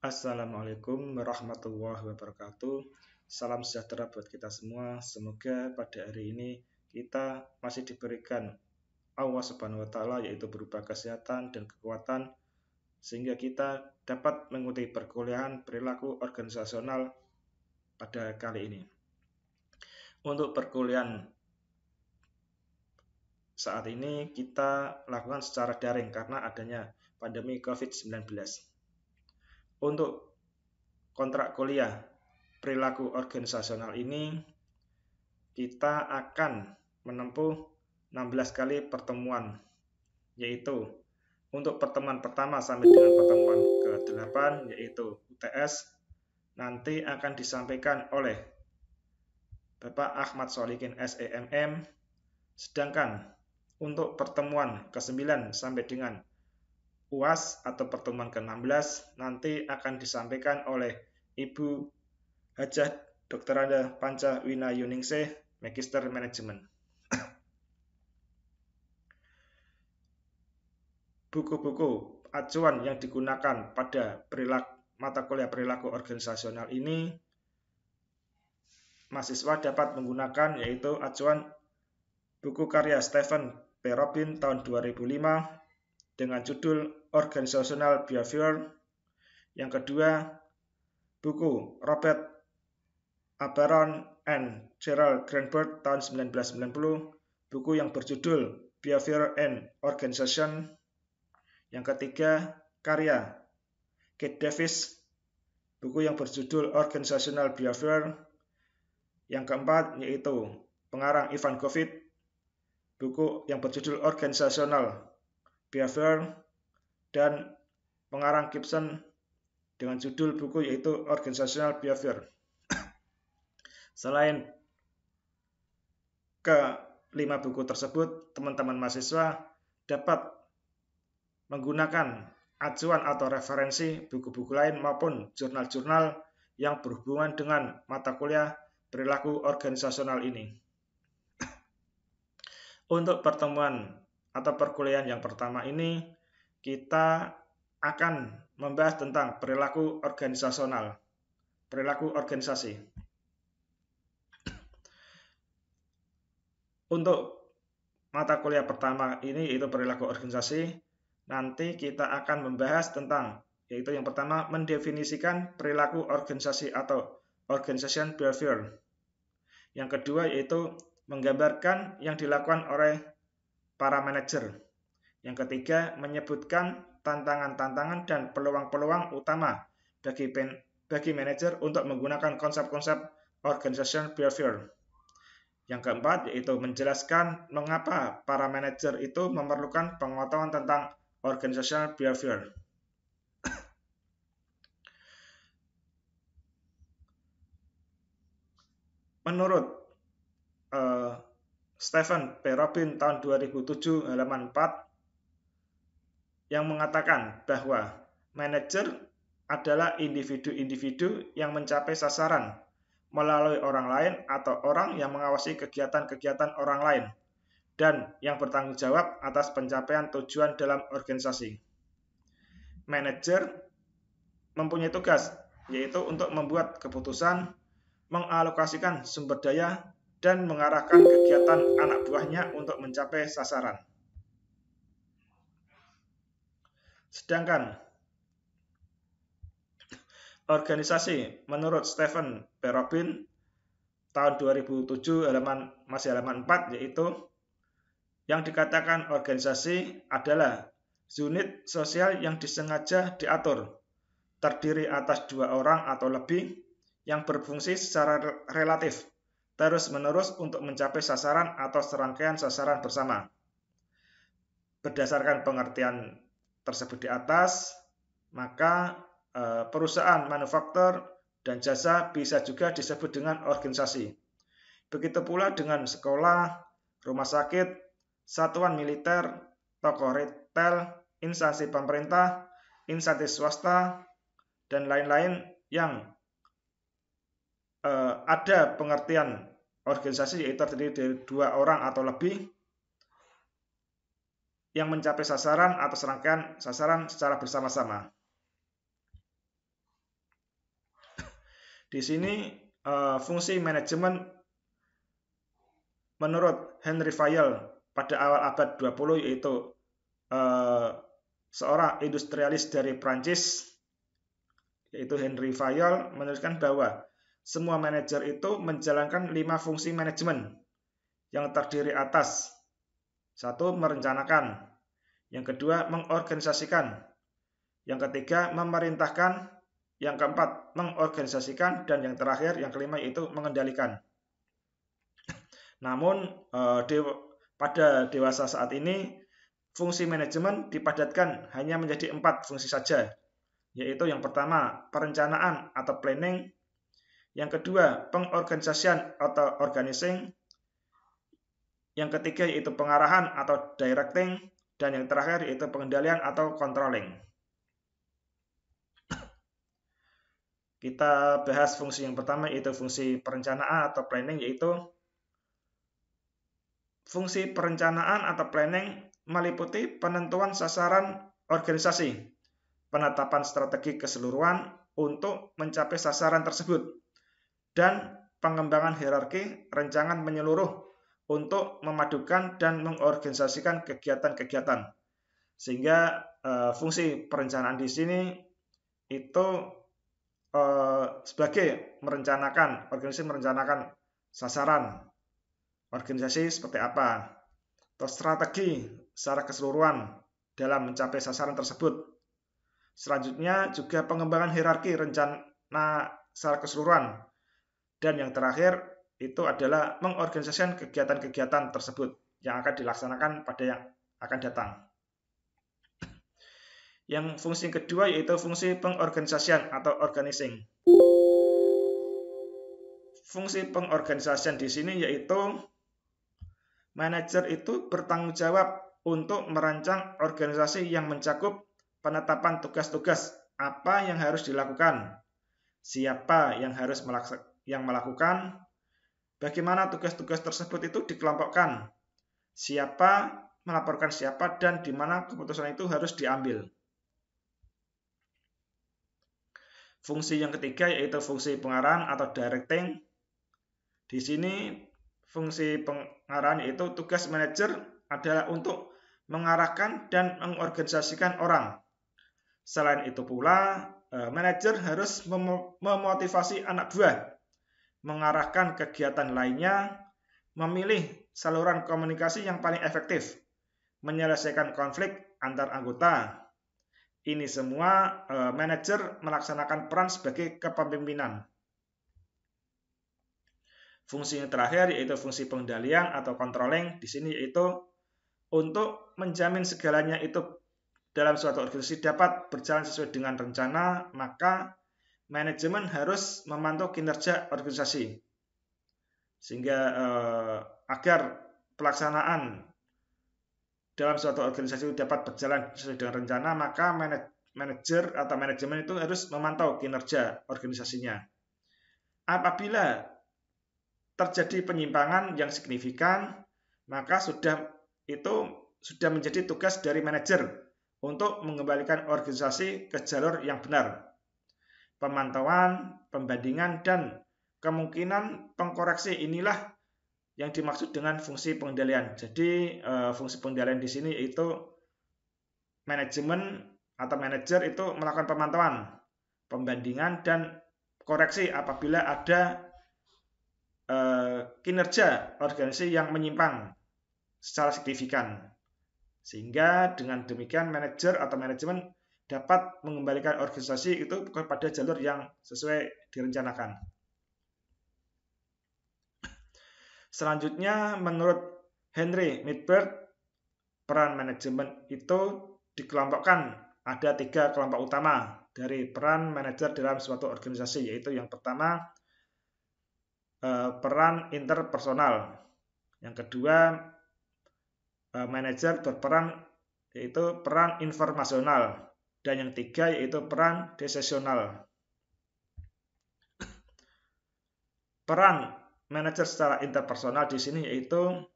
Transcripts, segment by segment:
Assalamualaikum warahmatullahi wabarakatuh. Salam sejahtera buat kita semua. Semoga pada hari ini kita masih diberikan Allah Subhanahu wa taala, yaitu berupa kesehatan dan kekuatan, sehingga kita dapat mengikuti perkuliahan perilaku organisasional pada kali ini. Untuk perkuliahan saat ini kita lakukan secara daring karena adanya pandemi COVID-19. Untuk kontrak kuliah perilaku organisasional ini, kita akan menempuh 16 kali pertemuan, yaitu untuk pertemuan pertama sampai dengan pertemuan ke-8, yaitu UTS, nanti akan disampaikan oleh Bapak Ahmad Solikin SEMM, sedangkan untuk pertemuan ke-9 sampai dengan UAS atau pertemuan ke-16 nanti akan disampaikan oleh Ibu Hajah Dr. Anda Panca Wina Yuningsih, Magister Manajemen. Buku-buku acuan yang digunakan pada mata kuliah perilaku organisasional ini, mahasiswa dapat menggunakan yaitu acuan buku karya Stephen P. Robin tahun 2005 dengan judul Organizational Behavior. Yang kedua, buku Robert Aberon and Gerald Greenberg tahun 1990, buku yang berjudul Behavior and Organization. Yang ketiga, karya Kate Davis, buku yang berjudul Organizational Behavior. Yang keempat, yaitu pengarang Ivan Govic, buku yang berjudul Organizational Behavior, dan pengarang Gibson dengan judul buku yaitu Organizational Behavior. Selain ke-5 buku tersebut, teman-teman mahasiswa dapat menggunakan acuan atau referensi buku-buku lain maupun jurnal-jurnal yang berhubungan dengan mata kuliah perilaku organisasional ini. Untuk pertemuan atau perkuliahan yang pertama ini, kita akan membahas tentang perilaku organisasional, perilaku organisasi. Untuk mata kuliah pertama ini yaitu perilaku organisasi, nanti kita akan membahas tentang yaitu yang pertama mendefinisikan perilaku organisasi atau organization behavior. Yang kedua yaitu menggambarkan yang dilakukan oleh para manajer. Yang ketiga menyebutkan tantangan-tantangan dan peluang-peluang utama bagi manajer untuk menggunakan konsep-konsep organization behavior. Yang keempat yaitu menjelaskan mengapa para manajer itu memerlukan pengetahuan tentang organizational behavior. Menurut Stephen P. Robin tahun 2007 halaman 4 yang mengatakan bahwa manajer adalah individu-individu yang mencapai sasaran melalui orang lain atau orang yang mengawasi kegiatan-kegiatan orang lain dan yang bertanggung jawab atas pencapaian tujuan dalam organisasi. Manajer mempunyai tugas yaitu untuk membuat keputusan, mengalokasikan sumber daya, dan mengarahkan kegiatan anak buahnya untuk mencapai sasaran. Sedangkan organisasi menurut Stephen P. Robin tahun 2007 halaman 4 yaitu yang dikatakan organisasi adalah unit sosial yang disengaja diatur, terdiri atas 2 orang atau lebih yang berfungsi secara relatif terus-menerus untuk mencapai sasaran atau serangkaian sasaran bersama. Berdasarkan pengertian tersebut di atas, maka perusahaan manufaktur dan jasa bisa juga disebut dengan organisasi. Begitu pula dengan sekolah, rumah sakit, satuan militer, toko retail, instansi pemerintah, instansi swasta, dan lain-lain yang ada pengertian organisasi yaitu terdiri dari 2 orang atau lebih yang mencapai sasaran atau serangkaian sasaran secara bersama-sama. Di sini fungsi manajemen menurut Henry Fayol pada awal abad 20 yaitu seorang industrialis dari Prancis yaitu Henry Fayol menuliskan bahwa semua manajer itu menjalankan 5 fungsi manajemen yang terdiri atas 1. Merencanakan, yang kedua mengorganisasikan, yang ketiga memerintahkan, yang keempat mengorganisasikan, dan yang terakhir yang kelima yaitu mengendalikan. Namun pada dewasa saat ini fungsi manajemen dipadatkan hanya menjadi 4 fungsi saja, yaitu yang pertama perencanaan atau planning, yang kedua pengorganisasian atau organizing, yang ketiga yaitu pengarahan atau directing, dan yang terakhir yaitu pengendalian atau controlling. Kita bahas fungsi yang pertama yaitu fungsi perencanaan atau planning, yaitu fungsi perencanaan atau planning meliputi penentuan sasaran organisasi, penetapan strategi keseluruhan untuk mencapai sasaran tersebut, dan pengembangan hierarki rencangan menyeluruh untuk memadukan dan mengorganisasikan kegiatan-kegiatan. Sehingga fungsi perencanaan di sini itu sebagai merencanakan, organisasi merencanakan sasaran organisasi seperti apa, atau strategi secara keseluruhan dalam mencapai sasaran tersebut. Selanjutnya juga pengembangan hierarki rencana secara keseluruhan. Dan yang terakhir itu adalah mengorganisasikan kegiatan-kegiatan tersebut yang akan dilaksanakan pada yang akan datang. Yang fungsi kedua yaitu fungsi pengorganisasian atau organizing. Fungsi pengorganisasian di sini yaitu manajer itu bertanggung jawab untuk merancang organisasi yang mencakup penetapan tugas-tugas apa yang harus dilakukan, siapa yang harus melakukan, bagaimana tugas-tugas tersebut itu dikelompokkan, siapa melaporkan siapa, dan di mana keputusan itu harus diambil. Fungsi yang ketiga yaitu fungsi pengarahan atau directing. Di sini fungsi pengarahan yaitu tugas manajer adalah untuk mengarahkan dan mengorganisasikan orang. Selain itu pula, manajer harus memotivasi anak buah, mengarahkan kegiatan lainnya, memilih saluran komunikasi yang paling efektif, menyelesaikan konflik antar anggota. Ini semua manajer melaksanakan peran sebagai kepemimpinan. Fungsi yang terakhir yaitu fungsi pengendalian atau controlling. Di sini yaitu untuk menjamin segalanya itu dalam suatu organisasi dapat berjalan sesuai dengan rencana, maka manajemen harus memantau kinerja organisasi. Sehingga agar pelaksanaan dalam suatu organisasi dapat berjalan sesuai dengan rencana, maka manajer atau manajemen itu harus memantau kinerja organisasinya. Apabila terjadi penyimpangan yang signifikan, maka sudah menjadi tugas dari manajer untuk mengembalikan organisasi ke jalur yang benar. Pemantauan, pembandingan, dan kemungkinan pengkoreksi inilah yang dimaksud dengan fungsi pengendalian. Jadi fungsi pengendalian di sini yaitu manajemen atau manajer itu melakukan pemantauan, pembandingan, dan koreksi apabila ada kinerja organisasi yang menyimpang secara signifikan. Sehingga dengan demikian manajer atau manajemen dapat mengembalikan organisasi itu kepada jalur yang sesuai direncanakan. Selanjutnya, menurut Henry Midberg, peran manajemen itu dikelompokkan ada 3 kelompok utama dari peran manajer dalam suatu organisasi, yaitu yang pertama peran interpersonal, yang kedua manajer berperan yaitu peran informasional, dan yang ketiga yaitu peran decisional. Peran manajer secara interpersonal di sini yaitu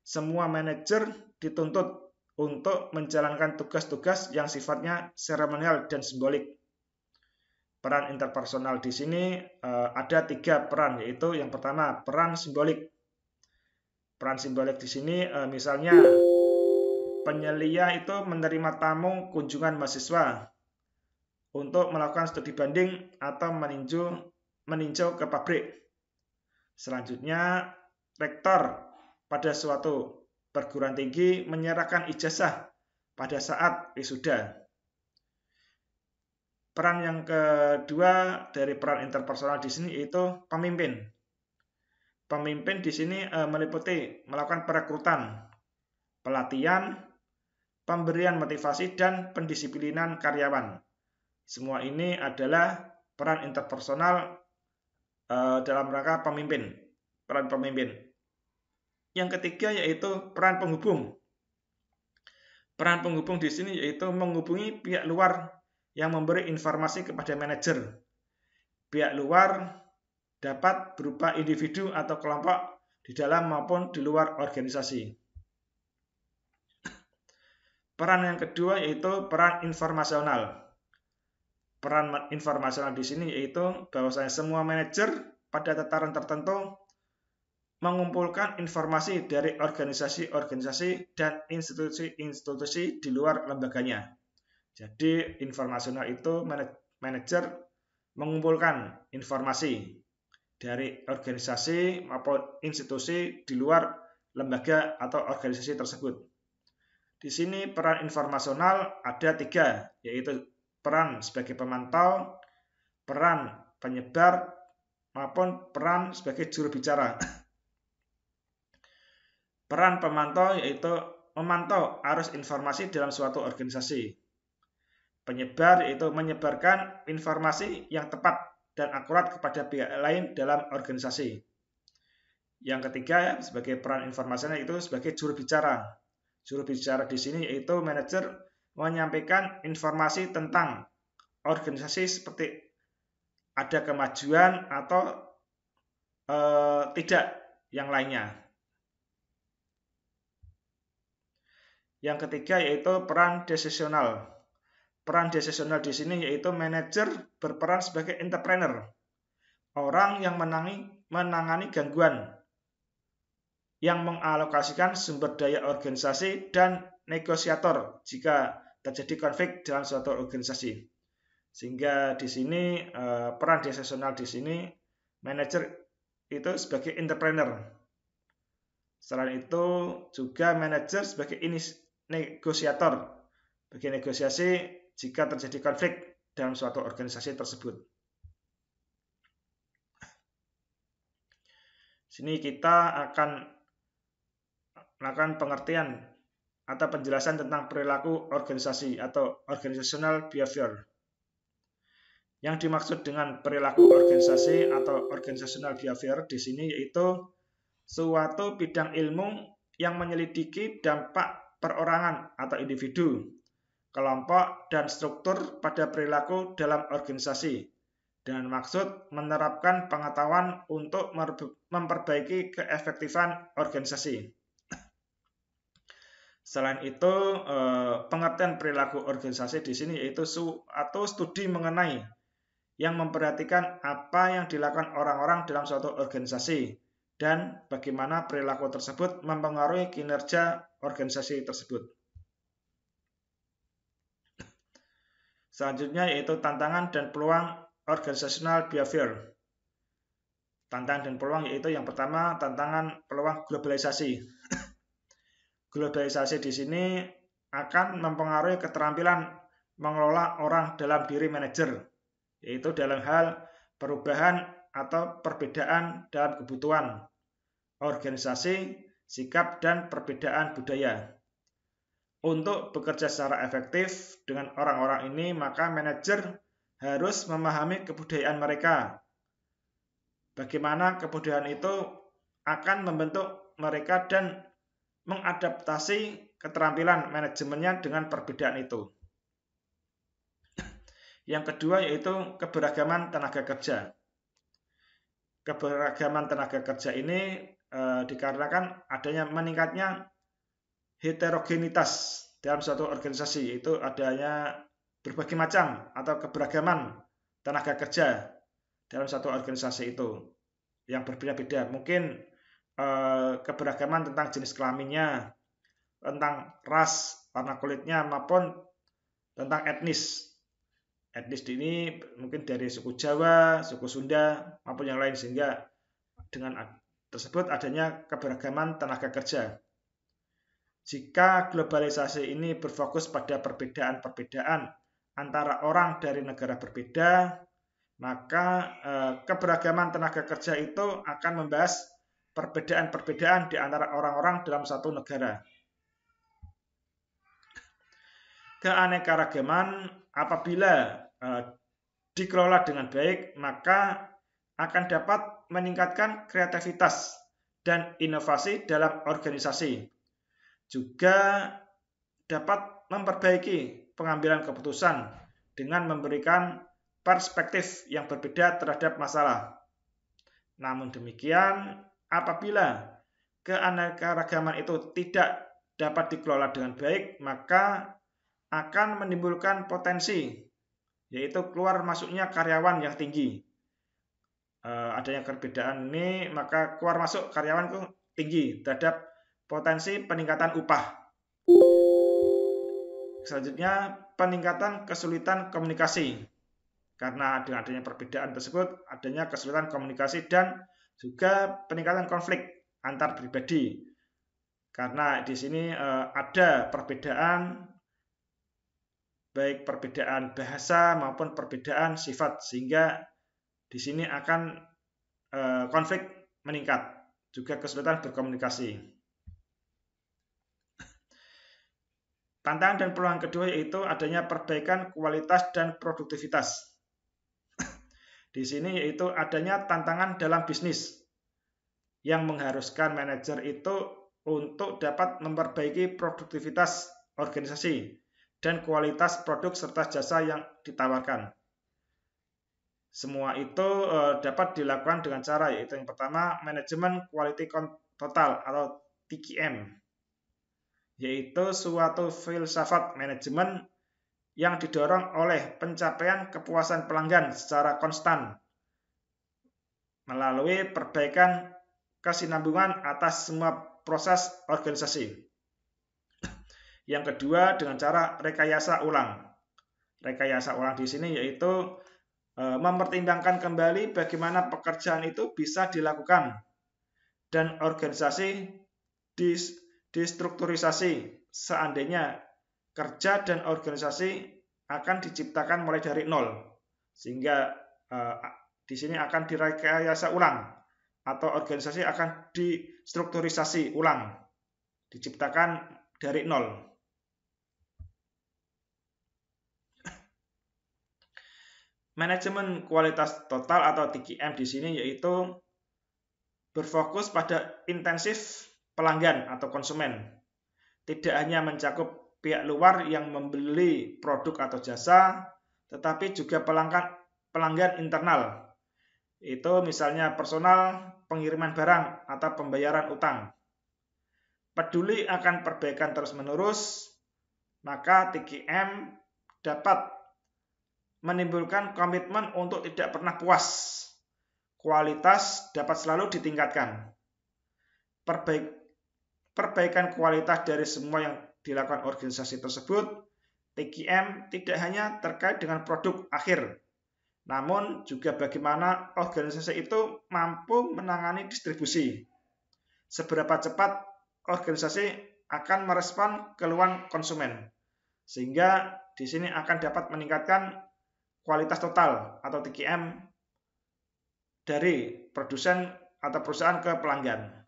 semua manajer dituntut untuk menjalankan tugas-tugas yang sifatnya seremonial dan simbolik. Peran interpersonal di sini ada 3 peran, yaitu yang pertama peran simbolik. Peran simbolik di sini misalnya penyelia itu menerima tamu kunjungan mahasiswa untuk melakukan studi banding atau meninjau ke pabrik. Selanjutnya, rektor pada suatu perguruan tinggi menyerahkan ijazah pada saat wisuda. Peran yang kedua dari peran interpersonal di sini yaitu pemimpin. Pemimpin di sini meliputi melakukan perekrutan, pelatihan, pemberian motivasi, dan pendisiplinan karyawan. Semua ini adalah peran interpersonal dalam rangka pemimpin, peran pemimpin. Yang ketiga yaitu peran penghubung. Peran penghubung di sini yaitu menghubungi pihak luar yang memberi informasi kepada manajer. Pihak luar dapat berupa individu atau kelompok di dalam maupun di luar organisasi. Peran yang kedua yaitu peran informasional. Peran informasional di sini yaitu bahwasanya semua manajer pada tataran tertentu mengumpulkan informasi dari organisasi-organisasi dan institusi-institusi di luar lembaganya. Jadi informasional itu manajer mengumpulkan informasi dari organisasi maupun institusi di luar lembaga atau organisasi tersebut. Di sini peran informasional ada 3, yaitu peran sebagai pemantau, peran penyebar, maupun peran sebagai juru bicara. Peran pemantau yaitu memantau arus informasi dalam suatu organisasi. Penyebar yaitu menyebarkan informasi yang tepat dan akurat kepada pihak lain dalam organisasi. Yang ketiga sebagai peran informasional itu sebagai juru bicara. Juru bicara di sini yaitu manajer menyampaikan informasi tentang organisasi seperti ada kemajuan atau tidak yang lainnya. Yang ketiga yaitu peran decisional. Peran decisional di sini yaitu manajer berperan sebagai entrepreneur, orang yang menangani gangguan, yang mengalokasikan sumber daya organisasi dan negosiator jika terjadi konflik dalam suatu organisasi. Sehingga di sini peran decisional di sini manajer itu sebagai entrepreneur. Selain itu juga manajer sebagai negosiator bagi negosiasi jika terjadi konflik dalam suatu organisasi tersebut. Sini kita akan melakukan pengertian atau penjelasan tentang perilaku organisasi atau organizational behavior. Yang dimaksud dengan perilaku organisasi atau organizational behavior di sini yaitu suatu bidang ilmu yang menyelidiki dampak perorangan atau individu, kelompok, dan struktur pada perilaku dalam organisasi dengan maksud menerapkan pengetahuan untuk memperbaiki keefektifan organisasi. Selain itu, pengertian perilaku organisasi di sini yaitu suatu studi mengenai yang memperhatikan apa yang dilakukan orang-orang dalam suatu organisasi dan bagaimana perilaku tersebut mempengaruhi kinerja organisasi tersebut. Selanjutnya yaitu tantangan dan peluang organizational behavior. Tantangan dan peluang yaitu yang pertama tantangan peluang globalisasi. Globalisasi di sini akan mempengaruhi keterampilan mengelola orang dalam diri manajer, yaitu dalam hal perubahan atau perbedaan dalam kebutuhan organisasi, sikap, dan perbedaan budaya. Untuk bekerja secara efektif dengan orang-orang ini, maka manajer harus memahami kebudayaan mereka. Bagaimana kebudayaan itu akan membentuk mereka dan mengadaptasi keterampilan manajemennya dengan perbedaan itu. Yang kedua yaitu keberagaman tenaga kerja. Keberagaman tenaga kerja ini dikarenakan adanya meningkatnya heterogenitas dalam suatu organisasi, yaitu adanya berbagai macam atau keberagaman tenaga kerja dalam satu organisasi itu yang berbeda-beda. Mungkin keberagaman tentang jenis kelaminnya, tentang ras, warna kulitnya, maupun tentang etnis. Etnis ini mungkin dari suku Jawa, suku Sunda, maupun yang lain, sehingga dengan tersebut adanya keberagaman tenaga kerja. Jika globalisasi ini berfokus pada perbedaan-perbedaan antara orang dari negara berbeda, maka keberagaman tenaga kerja itu akan membahas perbedaan-perbedaan di antara orang-orang dalam satu negara. Keanekaragaman apabila dikelola dengan baik, maka akan dapat meningkatkan kreativitas dan inovasi dalam organisasi. Juga dapat memperbaiki pengambilan keputusan dengan memberikan perspektif yang berbeda terhadap masalah. Namun demikian, apabila keanekaragaman itu tidak dapat dikelola dengan baik, maka akan menimbulkan potensi, yaitu keluar masuknya karyawan yang tinggi. Adanya perbedaan ini, maka keluar masuk karyawan itu tinggi terhadap potensi peningkatan upah. Selanjutnya, peningkatan kesulitan komunikasi. Karena dengan adanya perbedaan tersebut, adanya kesulitan komunikasi dan juga peningkatan konflik antar pribadi. Karena di sini ada perbedaan, baik perbedaan bahasa maupun perbedaan sifat, sehingga di sini akan konflik meningkat, juga kesulitan berkomunikasi. Tantangan dan peluang kedua yaitu adanya perbaikan kualitas dan produktivitas. Di sini yaitu adanya tantangan dalam bisnis yang mengharuskan manajer itu untuk dapat memperbaiki produktivitas organisasi dan kualitas produk serta jasa yang ditawarkan. Semua itu dapat dilakukan dengan cara, yaitu yang pertama, manajemen quality total atau TQM, yaitu suatu filsafat manajemen yang didorong oleh pencapaian kepuasan pelanggan secara konstan melalui perbaikan kesinambungan atas semua proses organisasi. Yang kedua, dengan cara rekayasa ulang. Rekayasa ulang di sini yaitu mempertimbangkan kembali bagaimana pekerjaan itu bisa dilakukan dan organisasi distrukturisasi seandainya kerja dan organisasi akan diciptakan mulai dari nol, sehingga di sini akan direkayasa ulang atau organisasi akan distrukturisasi ulang, diciptakan dari nol. Manajemen kualitas total atau TQM di sini yaitu berfokus pada intensif pelanggan atau konsumen, tidak hanya mencakup pihak luar yang membeli produk atau jasa, tetapi juga pelanggan internal. Itu misalnya personal, pengiriman barang, atau pembayaran utang. Peduli akan perbaikan terus-menerus, maka TQM dapat menimbulkan komitmen untuk tidak pernah puas. Kualitas dapat selalu ditingkatkan. Perbaikan kualitas dari semua yang dilakukan organisasi tersebut, TQM tidak hanya terkait dengan produk akhir, namun juga bagaimana organisasi itu mampu menangani distribusi. Seberapa cepat organisasi akan merespon keluhan konsumen, sehingga di sini akan dapat meningkatkan kualitas total atau TQM dari produsen atau perusahaan ke pelanggan.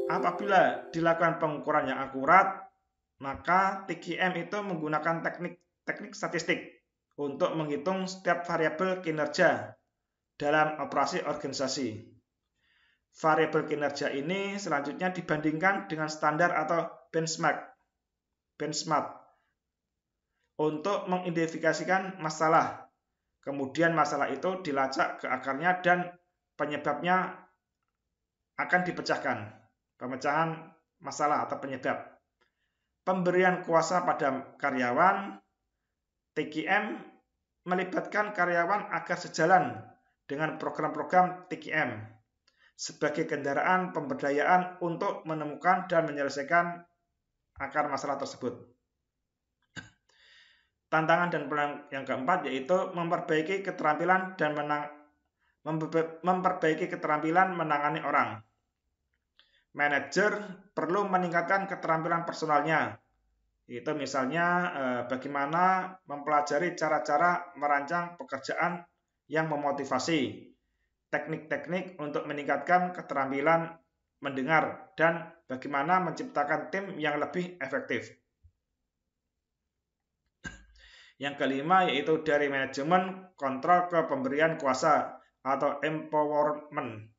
Apabila dilakukan pengukuran yang akurat, maka TQM itu menggunakan teknik statistik untuk menghitung setiap variabel kinerja dalam operasi organisasi. Variabel kinerja ini selanjutnya dibandingkan dengan standar atau benchmark untuk mengidentifikasikan masalah. Kemudian masalah itu dilacak ke akarnya dan penyebabnya akan dipecahkan. Pemecahan masalah atau penyebab. Pemberian kuasa pada karyawan, TQM melibatkan karyawan agar sejalan dengan program-program TQM sebagai kendaraan pemberdayaan untuk menemukan dan menyelesaikan akar masalah tersebut. Tantangan dan peluang yang keempat yaitu memperbaiki keterampilan menangani orang. Manajer perlu meningkatkan keterampilan personalnya, yaitu misalnya bagaimana mempelajari cara-cara merancang pekerjaan yang memotivasi, teknik-teknik untuk meningkatkan keterampilan mendengar, dan bagaimana menciptakan tim yang lebih efektif. Yang kelima yaitu dari manajemen kontrol ke pemberian kuasa atau empowerment.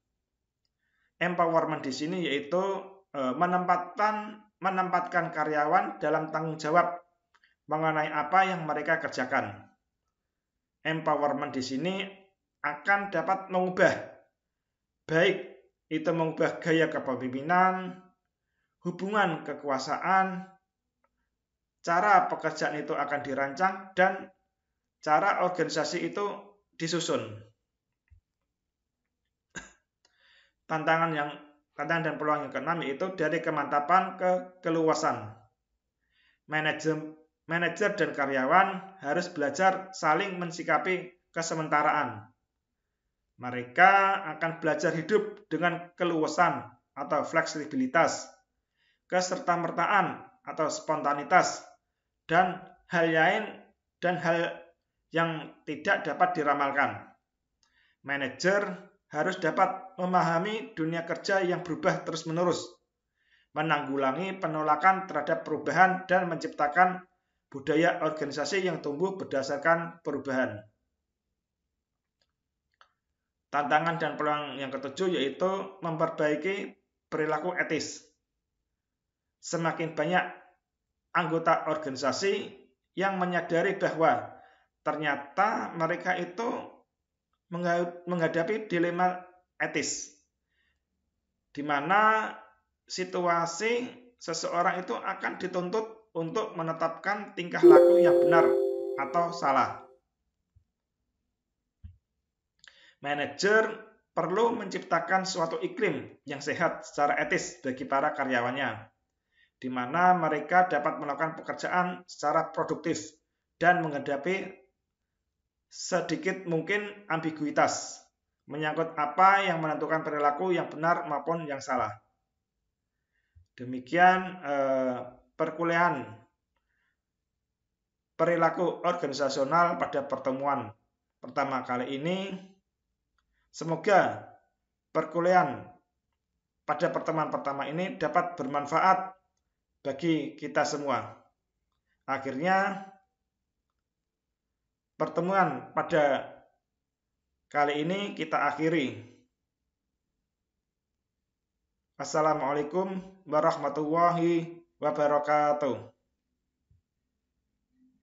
Empowerment di sini yaitu menempatkan karyawan dalam tanggung jawab mengenai apa yang mereka kerjakan. Empowerment di sini akan dapat mengubah, baik itu mengubah gaya kepemimpinan, hubungan kekuasaan, cara pekerjaan itu akan dirancang, dan cara organisasi itu disusun. Tantangan dan peluang yang keenam yaitu dari kemantapan ke keluasan. Manajer dan karyawan harus belajar saling mensikapi kesementaraan. Mereka akan belajar hidup dengan keluasan atau fleksibilitas, kesertamertaan atau spontanitas, dan hal yang tidak dapat diramalkan. Manajer harus dapat memahami dunia kerja yang berubah terus-menerus, menanggulangi penolakan terhadap perubahan, dan menciptakan budaya organisasi yang tumbuh berdasarkan perubahan. Tantangan dan peluang yang ketujuh yaitu memperbaiki perilaku etis. Semakin banyak anggota organisasi yang menyadari bahwa ternyata mereka itu menghadapi dilema etis, di mana situasi seseorang itu akan dituntut untuk menetapkan tingkah laku yang benar atau salah. Manajer perlu menciptakan suatu iklim yang sehat secara etis bagi para karyawannya, di mana mereka dapat melakukan pekerjaan secara produktif dan menghadapi sedikit mungkin ambiguitas menyangkut apa yang menentukan perilaku yang benar maupun yang salah. Demikian perkuliahan perilaku organisasional pada pertemuan pertama kali ini. Semoga perkuliahan pada pertemuan pertama ini dapat bermanfaat bagi kita semua. Akhirnya pertemuan pada kali ini kita akhiri. Assalamualaikum warahmatullahi wabarakatuh.